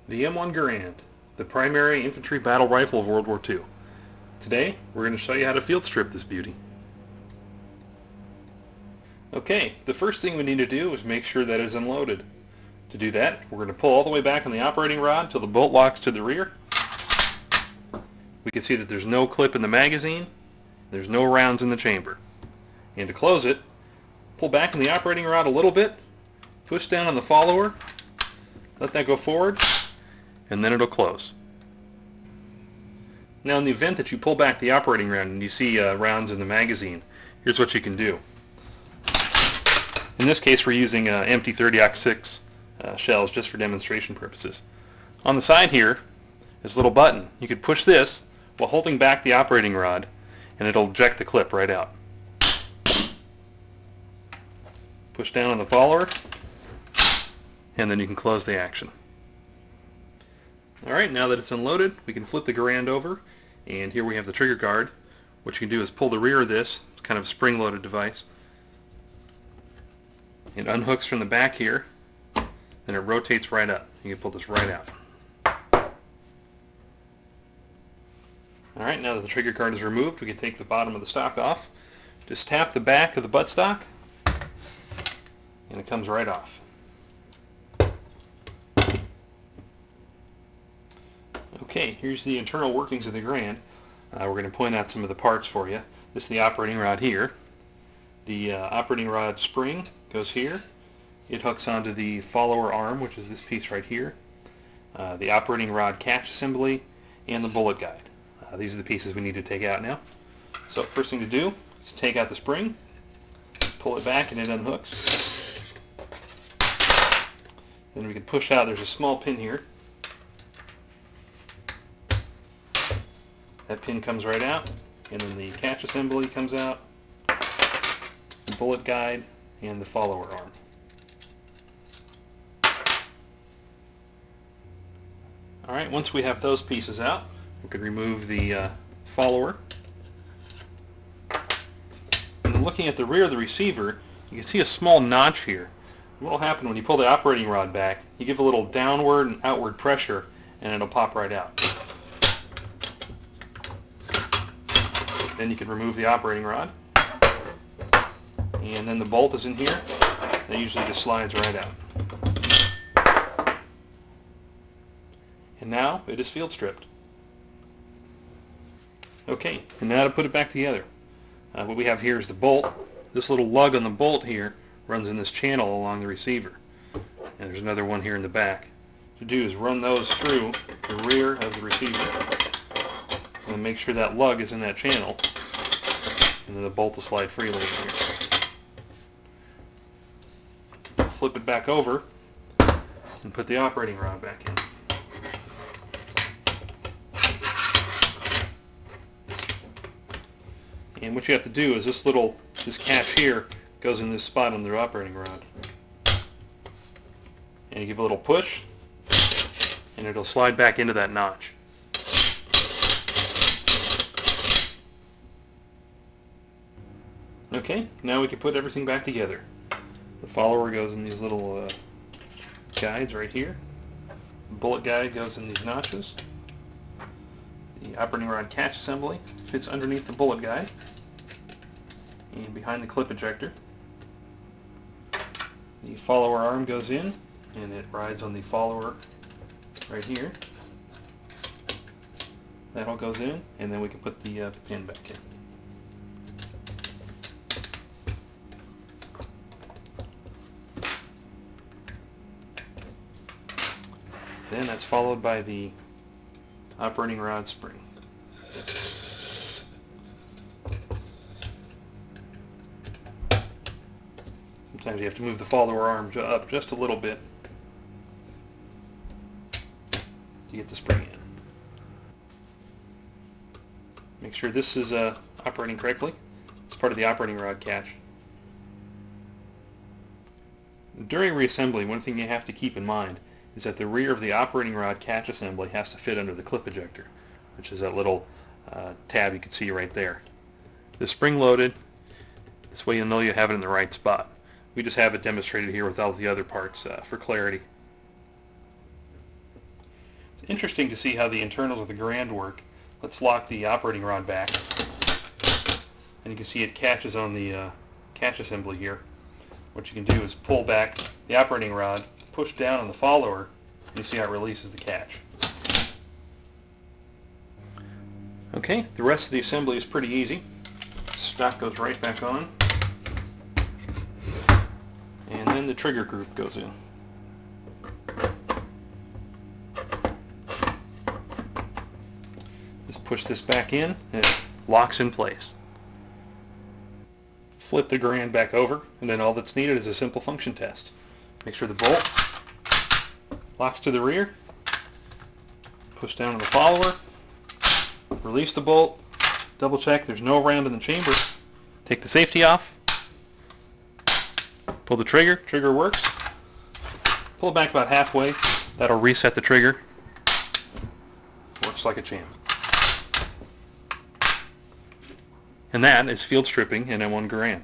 The M-1 Garand, the primary infantry battle rifle of World War II. Today, we're going to show you how to field strip this beauty. Okay, the first thing we need to do is make sure that it's unloaded. To do that, we're going to pull all the way back on the operating rod until the bolt locks to the rear. We can see that there's no clip in the magazine, there's no rounds in the chamber. And to close it, pull back on the operating rod a little bit, push down on the follower, let that go forward, and then it'll close. Now in the event that you pull back the operating rod and you see rounds in the magazine, here's what you can do. In this case we're using empty 30-06 shells just for demonstration purposes. On the side here is a little button. You could push this while holding back the operating rod and it'll eject the clip right out. Push down on the follower and then you can close the action. Alright, now that it's unloaded, we can flip the Garand over, and here we have the trigger guard. What you can do is pull the rear of this, it's kind of a spring-loaded device. It unhooks from the back here, and it rotates right up. You can pull this right out. Alright, now that the trigger guard is removed, we can take the bottom of the stock off. Just tap the back of the buttstock, and it comes right off. Okay, here's the internal workings of the Garand. We're going to point out some of the parts for you. This is the operating rod here. The operating rod spring goes here. It hooks onto the follower arm, which is this piece right here. The operating rod catch assembly and the bullet guide. These are the pieces we need to take out now. So first thing to do is take out the spring, pull it back and it unhooks. Then we can push out, there's a small pin here. That pin comes right out, and then the catch assembly comes out, the bullet guide, and the follower arm. Alright, once we have those pieces out, we can remove the follower. And then looking at the rear of the receiver, you can see a small notch here. What will happen when you pull the operating rod back, you give a little downward and outward pressure, and it'll pop right out. Then you can remove the operating rod, and then the bolt is in here. That usually just slides right out. And now it is field stripped. Okay, and now to put it back together. What we have here is the bolt. This little lug on the bolt here runs in this channel along the receiver. And there's another one here in the back. What to do is run those through the rear of the receiver. And make sure that lug is in that channel, and then the bolt will slide freely in here. Flip it back over and put the operating rod back in. And what you have to do is this catch here goes in this spot on the operating rod. And you give a little push and it'll slide back into that notch. Okay, now we can put everything back together. The follower goes in these little guides right here. The bullet guide goes in these notches. The operating rod catch assembly fits underneath the bullet guide and behind the clip ejector. The follower arm goes in and it rides on the follower right here. That all goes in, and then we can put the pin back in. Then that's followed by the operating rod spring. Sometimes you have to move the follower arm up just a little bit to get the spring in. Make sure this is operating correctly. It's part of the operating rod catch. During reassembly, one thing you have to keep in mind is that the rear of the operating rod catch assembly has to fit under the clip ejector, which is that little tab you can see right there. The spring loaded, this way you'll know you have it in the right spot. We just have it demonstrated here with all the other parts for clarity. interesting to see how the internals of the Garand work. Let's lock the operating rod back, and you can see it catches on the catch assembly here. What you can do is pull back the operating rod, push down on the follower, and you see how it releases the catch. Okay, the rest of the assembly is pretty easy. Stock goes right back on, and then the trigger group goes in. Just push this back in, and it locks in place. Flip the Garand back over, and then all that's needed is a simple function test. Make sure the bolt locks to the rear, push down on the follower, release the bolt, double check there's no round in the chamber, take the safety off, pull the trigger, trigger works, pull it back about halfway, that'll reset the trigger, works like a champ. And that is field stripping in M-1 Garand.